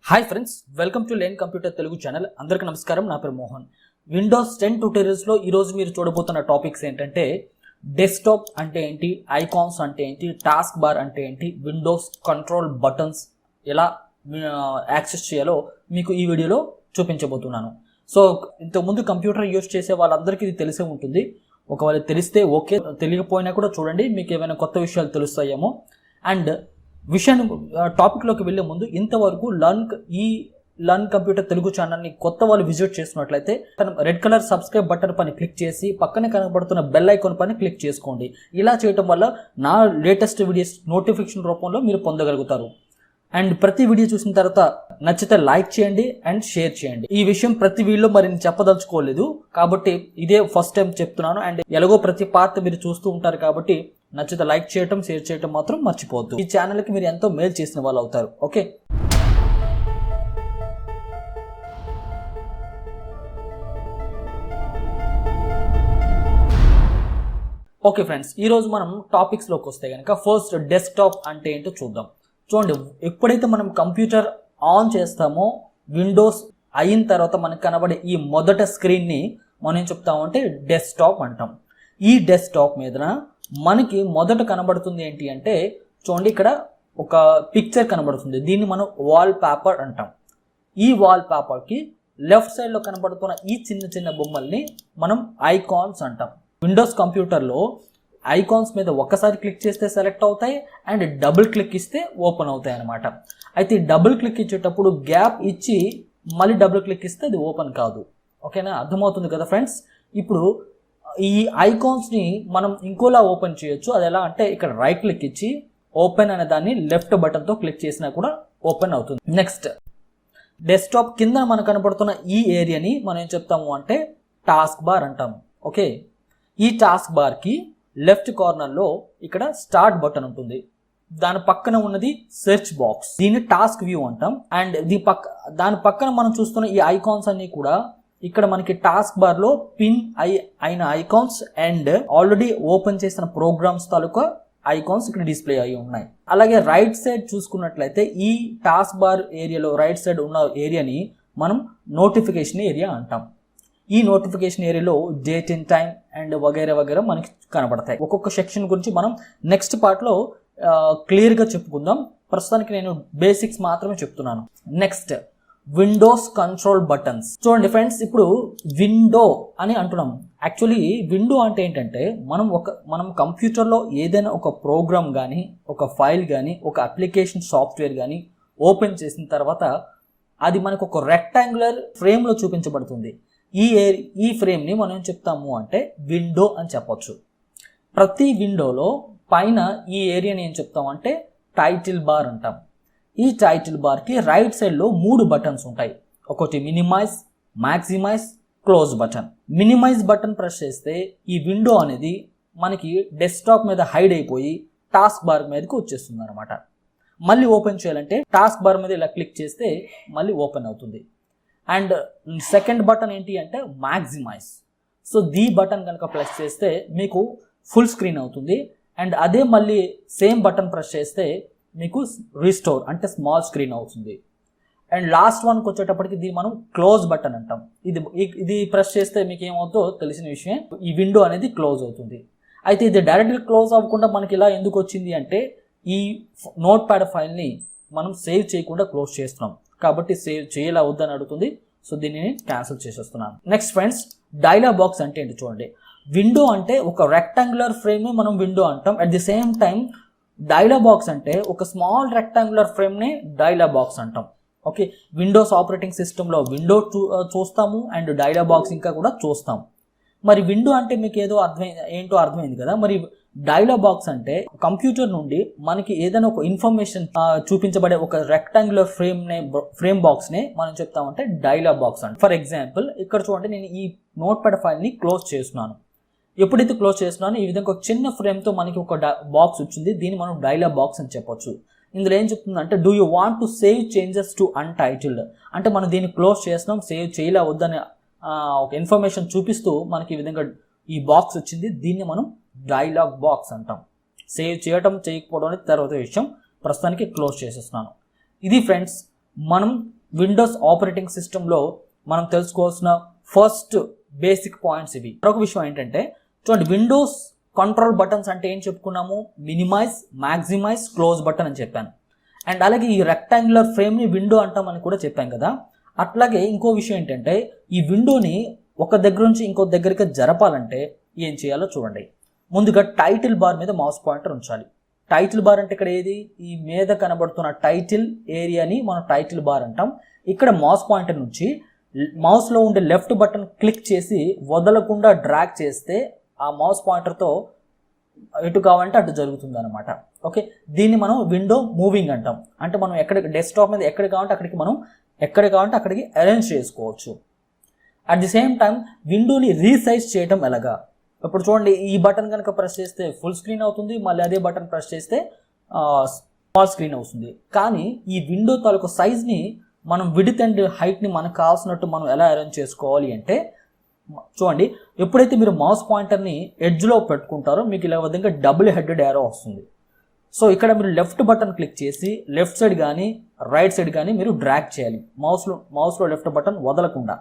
Hi friends, welcome to learn computer Telugu channel. అందరికీ నమస్కారం. నా పేరు మోహన్. విండోస్ 10 ట్యూటోరియల్స్లో ఈరోజు మీరు చూడబోతున్న టాపిక్స్ ఏంటంటే డెస్క్టాప్ అంటే ఏంటి, ఐకాన్స్ అంటే ఏంటి, టాస్క్ బార్ అంటే ఏంటి, విండోస్ కంట్రోల్ బటన్స్ ఎలా యాక్సెస్ చేయాలో మీకు ఈ వీడియోలో చూపించబోతున్నాను. సో ఇంతకుముందు కంప్యూటర్ యూజ్ చేసే వాళ్ళందరికీ ఇది తెలిసే ఉంటుంది. ఒకవేళ తెలిస్తే ఓకే, తెలియకపోయినా కూడా చూడండి, మీకు ఏమైనా కొత్త విషయాలు తెలుస్తాయేమో. అండ్ టాపిక్లోకి వెళ్ళే ముందు ఇంతవరకు లర్న్ కంప్యూటర్ తెలుగు ఛానల్ని కొత్త వాళ్ళు విజిట్ చేస్తున్నట్లయితే రెడ్ కలర్ సబ్స్క్రైబ్ బటన్ పైన క్లిక్ చేసి పక్కనే కనబడుతున్న బెల్ ఐకాన్ పైన క్లిక్ చేసుకోండి. ఇలా చేయడం వల్ల నా లేటెస్ట్ వీడియోస్ నోటిఫికేషన్ రూపంలో మీరు పొందగలుగుతారు. అండ్ ప్రతి వీడియో చూసిన తర్వాత నచ్చితే లైక్ చేయండి అండ్ షేర్ చేయండి. ఈ విషయం ప్రతి వీడియోలో మరి నేను చెప్పదలుచుకోలేదు కాబట్టి ఇదే ఫస్ట్ టైం చెప్తున్నాను. అండ్ ఎలాగో ప్రతి పార్ట్ మీరు చూస్తూ ఉంటారు కాబట్టి నచ్చితే లైక్ చేయటం, షేర్ చేయటం మాత్రం మర్చిపోవద్దు. ఈ ఛానల్కి మీరు ఎంతో మేలు చేసిన వాళ్ళు అవుతారు. ఓకే, ఓకే ఫ్రెండ్స్, ఈరోజు మనం టాపిక్స్లోకి వస్తే కనుక ఫస్ట్ డెస్క్టాప్ అంటే ఏంటో చూద్దాం. చూడండి, ఎప్పుడైతే మనం కంప్యూటర్ ఆన్ చేస్తామో విండోస్ అయిన తర్వాత మనకు కనబడే ఈ మొదట స్క్రీన్ని మనం ఏం చెప్తామంటే డెస్క్టాప్ అంటాం. ఈ డెస్క్టాప్ మీద మనకి మొదట కనబడుతుంది ఏంటి అంటే, చూడండి ఇక్కడ ఒక పిక్చర్ కనబడుతుంది. దీన్ని మనం వాల్ పేపర్ అంటాం. ఈ వాల్ పేపర్కి లెఫ్ట్ సైడ్లో కనబడుతున్న ఈ చిన్న చిన్న బొమ్మల్ని మనం ఐకాన్స్ అంటాం. విండోస్ కంప్యూటర్లో ఐకాన్స్ మీద ఒక్కసారి క్లిక్ చేస్తే సెలెక్ట్ అవుతాయి అండ్ డబుల్ క్లిక్ ఇస్తే ఓపెన్ అవుతాయి అన్నమాట. అయితే డబుల్ క్లిక్ ఇచ్చేటప్పుడు గ్యాప్ ఇచ్చి మళ్ళీ డబుల్ క్లిక్ ఇస్తే అది ఓపెన్ కాదు. ఓకేనా, అర్థమవుతుంది కదా ఫ్రెండ్స్? ఇప్పుడు ఈ ఐకాన్స్ని మనం ఇంకోలా ఓపెన్ చేయొచ్చు. అది ఎలా అంటే, ఇక్కడ రైట్ క్లిక్ ఇచ్చి ఓపెన్ అనే దాన్ని లెఫ్ట్ బటన్తో క్లిక్ చేసినా కూడా ఓపెన్ అవుతుంది. నెక్స్ట్, డెస్క్టాప్ కింద మనకు కనబడుతున్న ఈ ఏరియాని మనం ఏం చెప్తాము అంటే టాస్క్ బార్ అంటాము. ఓకే, ఈ టాస్క్ బార్కి లెఫ్ట్ కార్నర్లో ఇక్కడ స్టార్ట్ బటన్ ఉంటుంది. దాని పక్కన ఉన్నది సెర్చ్ బాక్స్, దీన్ని టాస్క్ వ్యూ అంటాం. అండ్ దాని పక్కన మనం చూస్తున్న ఈ ఐకాన్స్ అన్ని కూడా ఇక్కడ మనకి టాస్క్ బార్ లో పిన్ అయిన ఐకాన్స్ అండ్ ఆల్రెడీ ఓపెన్ చేసిన ప్రోగ్రామ్స్ తాలూకా ఐకాన్స్ ఇక్కడ డిస్ప్లే అయి ఉన్నాయి. అలాగే రైట్ సైడ్ చూసుకున్నట్లయితే ఈ టాస్క్ బార్ ఏరియాలో రైట్ సైడ్ ఉన్న ఏరియాని మనం నోటిఫికేషన్ ఏరియా అంటాం. ఈ నోటిఫికేషన్ ఏరియాలో డేట్ అండ్ టైం అండ్ వగైరా వగైరా మనకి కనబడతాయి. ఒక్కొక్క సెక్షన్ గురించి మనం నెక్స్ట్ పార్ట్లో క్లియర్గా చెప్పుకుందాం. ప్రస్తుతానికి నేను బేసిక్స్ మాత్రమే చెప్తున్నాను. Next, Windows control buttons. చూడండి ఫ్రెండ్స్, ఇప్పుడు విండో అని అంటున్నాం. యాక్చువల్లీ విండో అంటే ఏంటంటే, మనం కంప్యూటర్లో ఏదైనా ఒక ప్రోగ్రామ్ కానీ, ఒక ఫైల్ కానీ, ఒక అప్లికేషన్ సాఫ్ట్వేర్ కానీ ఓపెన్ చేసిన తర్వాత అది మనకు ఒక రెక్టాంగులర్ ఫ్రేమ్లో చూపించబడుతుంది. ఈ ఫ్రేమ్ని మనం ఏం చెప్తాము అంటే విండో అని చెప్పొచ్చు. ప్రతి విండోలో పైన ఈ ఏరియాని ఏం చెప్తామంటే టైటిల్ బార్ అంటాం. ఈ టైటిల్ బార్కి రైట్ సైడ్లో 3 బటన్స్ ఉంటాయి. ఒకటి minimize, maximize, close button. Minimize button press చేస్తే ఈ విండో అనేది మనకి డెస్క్టాప్ మీద హైడ్ అయిపోయి టాస్క్ బార్ మీదకి వచ్చేస్తుంది అనమాట. మళ్ళీ ఓపెన్ చేయాలంటే టాస్క్ బార్ మీద ఇలా క్లిక్ చేస్తే మళ్ళీ ఓపెన్ అవుతుంది. అండ్ సెకండ్ బటన్ ఏంటి అంటే మ్యాక్సిమైజ్. సో ది బటన్ కనుక ప్రెస్ చేస్తే మీకు ఫుల్ స్క్రీన్ అవుతుంది. అండ్ అదే మళ్ళీ సేమ్ బటన్ ప్రెస్ చేస్తే మీకు రీస్టోర్ అంటే స్మాల్ స్క్రీన్ అవుతుంది. అండ్ లాస్ట్ వన్కి వచ్చేటప్పటికి దీన్ని మనం క్లోజ్ బటన్ అంటాం. ఇది ప్రెస్ చేస్తే మీకు ఏమవుతుందో తెలిసిన విషయం, ఈ విండో అనేది క్లోజ్ అవుతుంది. అయితే ఇది డైరెక్ట్గా క్లోజ్ అవ్వకుండా మనకి ఇలా ఎందుకు వచ్చింది అంటే, ఈ నోట్ ప్యాడ్ ఫైల్ని మనం సేవ్ చేయకుండా క్లోజ్ చేస్తున్నాం కాబట్టి సేవ్ చేయాలా వద్దని అడుగుతుంది. సో దీన్ని నేను క్యాన్సిల్ చేసేస్తున్నాను. నెక్స్ట్ ఫ్రెండ్స్, డైలాగ్ బాక్స్ అంటే ఏంటి చూడండి. విండో అంటే ఒక రెక్టాంగులర్ ఫ్రేమ్ మనం విండో అంటాం. At the same time dialogue box అంటే ఒక స్మాల్ రెక్టాంగులర్ ఫ్రేమ్నే డైలాగ్ బాక్స్ అంటాం. ఓకే, విండోస్ ఆపరేటింగ్ సిస్టంలో విండో చూస్తాము అండ్ డైలాగ్ బాక్స్ ఇంకా కూడా చూస్తాం. మరి విండో అంటే మీకు ఏంటో అర్థమైంది కదా. మరి డైలాగ్ బాక్స్ అంటే కంప్యూటర్ నుండి మనకి ఏదైనా ఒక ఇన్ఫర్మేషన్ చూపించబడే ఒక రెక్టాంగులర్ ఫ్రేమ్ బాక్స్నే మనం చెప్తామంటే డైలాగ్ బాక్స్ అంట. ఫర్ ఎగ్జాంపుల్ ఇక్కడ చూడండి, నేను ఈ నోట్ ప్యాడ్ ఫైల్ని క్లోజ్ చేస్తున్నాను. ఎప్పుడైతే క్లోజ్ చేస్తున్నానో ఈ విధంగా ఒక చిన్న ఫ్రేమ్తో మనకి ఒక బాక్స్ వచ్చింది. దీన్ని మనం డైలాగ్ బాక్స్ అని చెప్పొచ్చు. ఇందులో ఏం చెప్తుందంటే, do you want to save changes to untitled అంటే మనం దీన్ని క్లోజ్ చేస్తున్నాం, సేవ్ చేయలే వద్దని ఒక ఇన్ఫర్మేషన్ చూపిస్తూ మనకి ఈ విధంగా ఈ బాక్స్ వచ్చింది. దీన్ని మనం డైలాగ్ బాక్స్ అంటాం. సేవ్ చేయడం చేయకపోవడం అనేది తర్వాత విషయం. ప్రస్తుతానికి క్లోజ్ చేసేస్తున్నాను. ఇది ఫ్రెండ్స్ మనం విండోస్ ఆపరేటింగ్ సిస్టంలో మనం తెలుసుకోవాల్సిన ఫస్ట్ బేసిక్ పాయింట్స్ ఇవి. మరొక విషయం ఏంటంటే చూడండి, విండోస్ కంట్రోల్ బటన్స్ అంటే ఏం చెప్పుకున్నాము, మినిమైజ్, మ్యాక్సిమైజ్, క్లోజ్ బటన్ అని చెప్పాను. అండ్ అలాగే ఈ రెక్టాంగులర్ ఫ్రేమ్ని విండో అంటామని కూడా చెప్పాం కదా. అట్లాగే ఇంకో విషయం ఏంటంటే ఈ విండోని ఒక దగ్గర నుంచి ఇంకో దగ్గరికి జరపాలంటే ఏం చేయాలో చూడండి. ముందుగా టైటిల్ బార్ మీద మౌస్ పాయింటర్ ఉంచాలి. టైటిల్ బార్ అంటే ఇక్కడ ఏది, ఈ మీద కనబడుతున్న టైటిల్ ఏరియాని మనం టైటిల్ బార్ అంటాం. ఇక్కడ మౌస్ పాయింటర్ నుంచి మౌస్లో ఉండే లెఫ్ట్ బటన్ క్లిక్ చేసి వదలకుండా డ్రాగ్ చేస్తే ఆ మౌస్ పాయింటర్తో ఎటు కావాలంటే అటు జరుగుతుంది అనమాట. ఓకే, దీన్ని మనం విండో మూవింగ్ అంటాం. అంటే మనం డెస్క్టాప్ మీద ఎక్కడ కావాలంటే అక్కడికి అరేంజ్ చేసుకోవచ్చు. అట్ ది సేమ్ టైం విండోని రీసైజ్ చేయడం ఎలాగా, ఇప్పుడు చూడండి, ఈ బటన్ కనుక ప్రెస్ చేస్తే ఫుల్ స్క్రీన్ అవుతుంది, మళ్ళీ అదే బటన్ ప్రెస్ చేస్తే స్మాల్ స్క్రీన్ అవుతుంది. కానీ ఈ విండో తాలూకు సైజ్ని మనం విడ్త్ అండ్ హైట్ని మనకు కావాల్సినట్టు మనం ఎలా అరేంజ్ చేసుకోవాలి అంటే చూడండి, ఎప్పుడైతే మీరు మౌస్ పాయింటర్ని ఎడ్జ్లో పెట్టుకుంటారో మీకు ఇలా విధంగా డబుల్ హెడెడ్ యారో వస్తుంది. సో ఇక్కడ మీరు లెఫ్ట్ బటన్ క్లిక్ చేసి లెఫ్ట్ సైడ్ కానీ రైట్ సైడ్ కానీ మీరు డ్రాగ్ చేయాలి, మౌస్లో లెఫ్ట్ బటన్ వదలకుండా.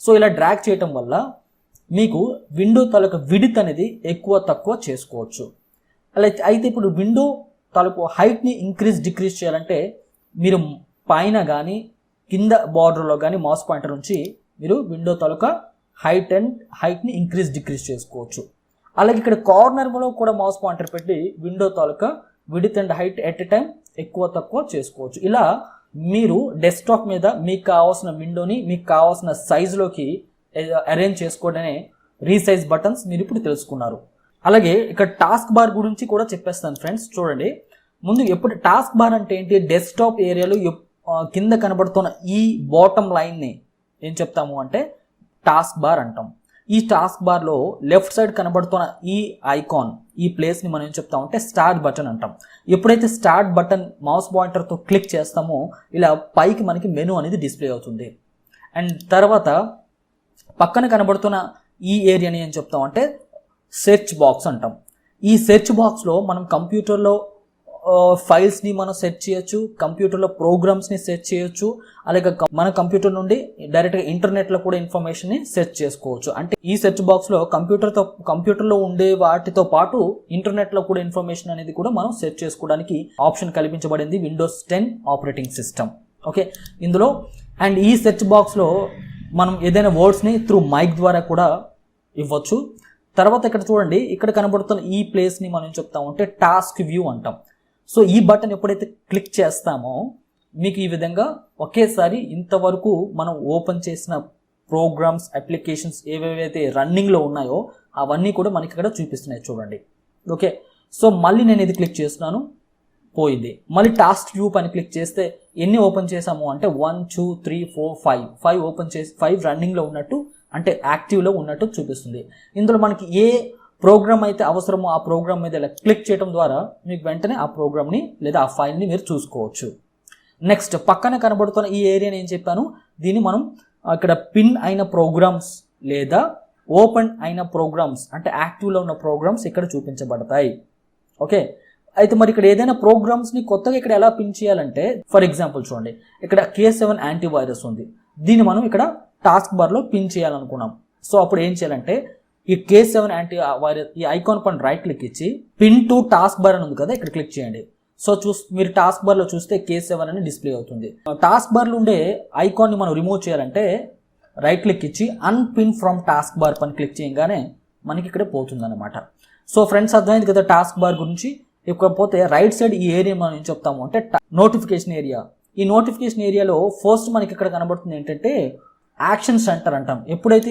సో ఇలా డ్రాగ్ చేయటం వల్ల మీకు విండో తాలూకు విడ్త్ అనేది ఎక్కువ తక్కువ చేసుకోవచ్చు. అలా అయితే ఇప్పుడు విండో తాలూకు హైట్ని ఇంక్రీజ్ డిక్రీజ్ చేయాలంటే మీరు పైన కానీ కింద బార్డర్లో కానీ మౌస్ పాయింటర్ నుంచి మీరు విండో తాలూకా హైట్ని ఇంక్రీజ్ డిక్రీజ్ చేసుకోవచ్చు. అలాగే ఇక్కడ కార్నర్లో కూడా మౌస్ పాయింటర్ పెట్టి window taluka width and height at a time ఎక్కువ తక్కువ చేసుకోవచ్చు. ఇలా మీరు డెస్క్టాప్ మీద మీకు కావాల్సిన విండోని మీకు కావాల్సిన సైజులోకి అరేంజ్ చేసుకోవడమే రీసైజ్ బటన్స్ మీరు ఇప్పుడు తెలుసుకున్నారు. అలాగే ఇక్కడ టాస్క్ బార్ గురించి కూడా చెప్పేస్తాను ఫ్రెండ్స్. చూడండి, ముందు ఎప్పుడు టాస్క్ బార్ అంటే ఏంటి, డెస్క్టాప్ ఏరియాలో కింద కనబడుతున్న ఈ బాటమ్ లైన్ని ఏం చెప్తాము అంటే టాస్క్ బార్ అంటాం. ఈ టాస్క్ బార్లో లెఫ్ట్ సైడ్ కనబడుతున్న ఈ ఐకాన్, ఈ ప్లేస్ని మనం ఏం చెప్తామంటే స్టార్ట్ బటన్ అంటాం. ఎప్పుడైతే స్టార్ట్ బటన్ మౌస్ పాయింటర్తో క్లిక్ చేస్తామో ఇలా పైకి మనకి మెనూ అనేది డిస్ప్లే అవుతుంది. అండ్ తర్వాత పక్కన కనబడుతున్న ఈ ఏరియాని ఏం చెప్తామంటే సెర్చ్ బాక్స్ అంటాం. ఈ సెర్చ్ బాక్స్లో మనం కంప్యూటర్లో ఫైల్స్ని మనం సెర్చ్ చేయొచ్చు, కంప్యూటర్లో ప్రోగ్రామ్స్ని సెర్చ్ చేయొచ్చు, అలాగే మన కంప్యూటర్ నుండి డైరెక్ట్గా ఇంటర్నెట్లో కూడా ఇన్ఫర్మేషన్ని సెర్చ్ చేసుకోవచ్చు. అంటే ఈ సెర్చ్ బాక్స్లో కంప్యూటర్లో ఉండే వాటితో పాటు ఇంటర్నెట్లో కూడా ఇన్ఫర్మేషన్ అనేది కూడా మనం సెర్చ్ చేసుకోవడానికి ఆప్షన్ కల్పించబడింది విండోస్ 10 ఆపరేటింగ్ సిస్టమ్. ఓకే, ఇందులో అండ్ ఈ సెర్చ్ బాక్స్లో మనం ఏదైనా వర్డ్స్ని త్రూ మైక్ ద్వారా కూడా ఇవ్వచ్చు. తర్వాత ఇక్కడ చూడండి, ఇక్కడ కనబడుతున్న ఈ ప్లేస్ని మనం చెప్తామంటే టాస్క్ వ్యూ అంటాం. సో ఈ బటన్ ఎప్పుడైతే క్లిక్ చేస్తామో మీకు ఈ విధంగా ఒకేసారి ఇంతవరకు మనం ఓపెన్ చేసిన ప్రోగ్రామ్స్, అప్లికేషన్స్ ఏవేవైతే రన్నింగ్లో ఉన్నాయో అవన్నీ కూడా మనకి ఇక్కడ చూపిస్తున్నాయి చూడండి. ఓకే, సో మళ్ళీ నేను ఇది క్లిక్ చేస్తున్నాను, పోయింది. మళ్ళీ టాస్క్ వ్యూ పని క్లిక్ చేస్తే ఎన్ని ఓపెన్ చేసాము అంటే 1 2 3 4 5 ఓపెన్ చేసి 5 రన్నింగ్లో ఉన్నట్టు అంటే యాక్టివ్లో ఉన్నట్టు చూపిస్తుంది. ఇందులో మనకి ఏ ప్రోగ్రామ్ అయితే అవసరమో ఆ ప్రోగ్రామ్ మీద ఇలా క్లిక్ చేయడం ద్వారా మీకు వెంటనే ఆ ప్రోగ్రామ్ని లేదా ఆ ఫైల్ని మీరు చూసుకోవచ్చు. నెక్స్ట్ పక్కన కనబడుతున్న ఈ ఏరియాని ఏం చెప్పాను, దీన్ని మనం ఇక్కడ పిన్ అయిన ప్రోగ్రామ్స్ లేదా ఓపెన్ అయిన ప్రోగ్రామ్స్ అంటే యాక్టివ్లో ఉన్న ప్రోగ్రామ్స్ ఇక్కడ చూపించబడతాయి. ఓకే, అయితే మరి ఇక్కడ ఏదైనా ప్రోగ్రామ్స్ని కొత్తగా ఇక్కడ ఎలా పిన్ చేయాలంటే ఫర్ ఎగ్జాంపుల్ చూడండి, ఇక్కడ K7 యాంటీవైరస్ ఉంది, దీన్ని మనం ఇక్కడ టాస్క్ బార్లో పిన్ చేయాలనుకున్నాం. సో అప్పుడు ఏం చేయాలంటే ఈ K7 యాంటీవైరస్ ఈ ఐకాన్ పైన రైట్ క్లిక్ ఇచ్చి పిన్ టు టాస్క్ బార్ అని ఉంది కదా, ఇక్కడ క్లిక్ చేయండి. సో మీరు టాస్క్ బార్లో చూస్తే K7 అని డిస్ప్లే అవుతుంది. టాస్క్ బార్లో ఉండే ఐకాన్ని మనం రిమూవ్ చేయాలంటే రైట్ క్లిక్ ఇచ్చి అన్పిన్ ఫ్రమ్ టాస్క్ బార్ పని క్లిక్ చేయగానే మనకి ఇక్కడ పోతుంది అనమాట. సో ఫ్రెండ్స్ అర్థమైంది కదా టాస్క్ బార్ గురించి. ఇకపోతే రైట్ సైడ్ ఈ ఏరియా మనం ఏం చెప్తాము అంటే నోటిఫికేషన్ ఏరియా. ఈ నోటిఫికేషన్ ఏరియాలో ఫస్ట్ మనకి ఇక్కడ కనబడుతుంది ఏంటంటే యాక్షన్ సెంటర్ అంటాం. ఎప్పుడైతే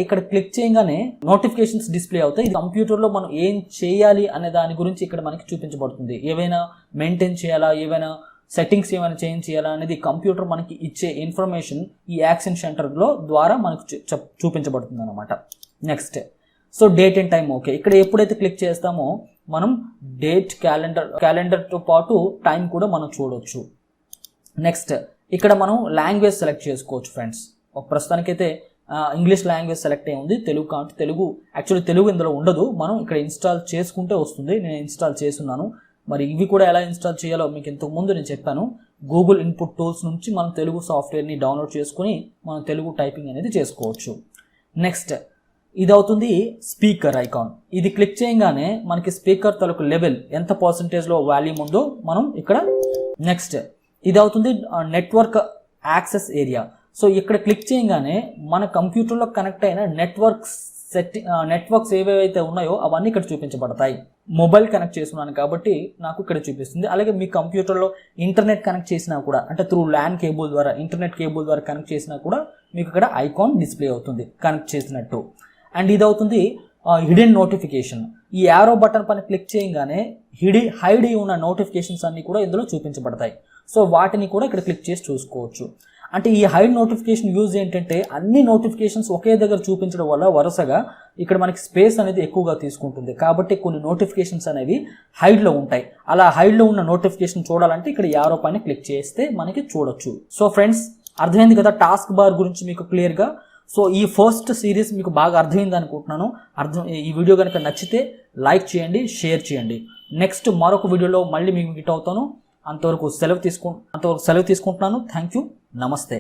ఇక్కడ క్లిక్ చేయగానే నోటిఫికేషన్స్ డిస్ప్లే అవుతాయి. ఇది కంప్యూటర్లో మనం ఏం చేయాలి అనే దాని గురించి ఇక్కడ మనకి చూపించబడుతుంది. ఏవైనా మెయింటైన్ చేయాలా, ఏవైనా సెట్టింగ్స్ ఏమైనా చేంజ్ చేయాలా అనేది కంప్యూటర్ మనకి ఇచ్చే ఇన్ఫర్మేషన్ ఈ యాక్షన్ సెంటర్లో ద్వారా మనకు చూపించబడుతుంది అనమాట. Next so date and time. Okay, ఇక్కడ ఎప్పుడైతే క్లిక్ చేస్తామో మనం డేట్, క్యాలెండర్తో పాటు టైం కూడా మనం చూడవచ్చు. నెక్స్ట్ ఇక్కడ మనం లాంగ్వేజ్ సెలెక్ట్ చేసుకోవచ్చు ఫ్రెండ్స్. ప్రస్తుతానికైతే ఇంగ్లీష్ లాంగ్వేజ్ సెలెక్ట్ అయ్యి ఉంది, తెలుగు కాబట్టి తెలుగు ఇందులో ఉండదు, మనం ఇక్కడ ఇన్స్టాల్ చేసుకుంటే వస్తుంది. నేను ఇన్స్టాల్ చేస్తున్నాను. మరి ఇవి కూడా ఎలా ఇన్స్టాల్ చేయాలో మీకు ఇంతకు ముందు నేను చెప్పాను. గూగుల్ ఇన్పుట్ టూల్స్ నుంచి మనం తెలుగు సాఫ్ట్వేర్ని డౌన్లోడ్ చేసుకుని మనం తెలుగు టైపింగ్ అనేది చేసుకోవచ్చు. నెక్స్ట్ ఇది అవుతుంది స్పీకర్ ఐకాన్. ఇది క్లిక్ చేయగానే మనకి స్పీకర్ తలకు లెవెల్ ఎంత పర్సంటేజ్లో వాల్యూమ్ ఉందో మనం ఇక్కడ. నెక్స్ట్ ఇది అవుతుంది నెట్వర్క్ యాక్సెస్ ఏరియా. సో ఇక్కడ క్లిక్ చేయగానే మన కంప్యూటర్లో కనెక్ట్ అయిన నెట్వర్క్స్ ఏవైతే ఉన్నాయో అవన్నీ ఇక్కడ చూపించబడతాయి. మొబైల్ కనెక్ట్ చేస్తున్నాను కాబట్టి నాకు ఇక్కడ చూపిస్తుంది. అలాగే మీ కంప్యూటర్లో ఇంటర్నెట్ కనెక్ట్ చేసినా కూడా, అంటే త్రూ ల్యాన్ కేబుల్ ద్వారా, ఇంటర్నెట్ కేబుల్ ద్వారా కనెక్ట్ చేసినా కూడా మీకు ఇక్కడ ఐకాన్ డిస్ప్లే అవుతుంది కనెక్ట్ చేసినట్టు. అండ్ ఇది అవుతుంది హిడెన్ నోటిఫికేషన్. ఈ యారో బటన్ పైన క్లిక్ చేయగానే హైడ్ ఉన్న నోటిఫికేషన్స్ అన్ని కూడా ఇందులో చూపించబడతాయి. సో వాటిని కూడా ఇక్కడ క్లిక్ చేసి చూసుకోవచ్చు. అంటే ఈ హైడ్ నోటిఫికేషన్ యూజ్ ఏంటంటే అన్ని నోటిఫికేషన్స్ ఒకే దగ్గర చూపించడం వల్ల వరుసగా ఇక్కడ మనకి స్పేస్ అనేది ఎక్కువగా తీసుకుంటుంది. కాబట్టి కొన్ని నోటిఫికేషన్స్ అనేవి హైడ్లో ఉంటాయి. అలా హైడ్లో ఉన్న నోటిఫికేషన్ చూడాలంటే ఇక్కడ యారో పైన క్లిక్ చేస్తే మనకి చూడొచ్చు. సో ఫ్రెండ్స్, అర్థమైంది కదా టాస్క్ బార్ గురించి మీకు క్లియర్గా. సో ఈ ఫస్ట్ సిరీస్ మీకు బాగా అర్థమైంది అనుకుంటున్నాను. ఈ వీడియో కనుక నచ్చితే లైక్ చేయండి, షేర్ చేయండి. నెక్స్ట్ మరొక వీడియోలో మళ్ళీ మీకు మీట్ అవుతాను. అంతవరకు సెలవు తీసుకుంటున్నాను. Thank you. నమస్తే.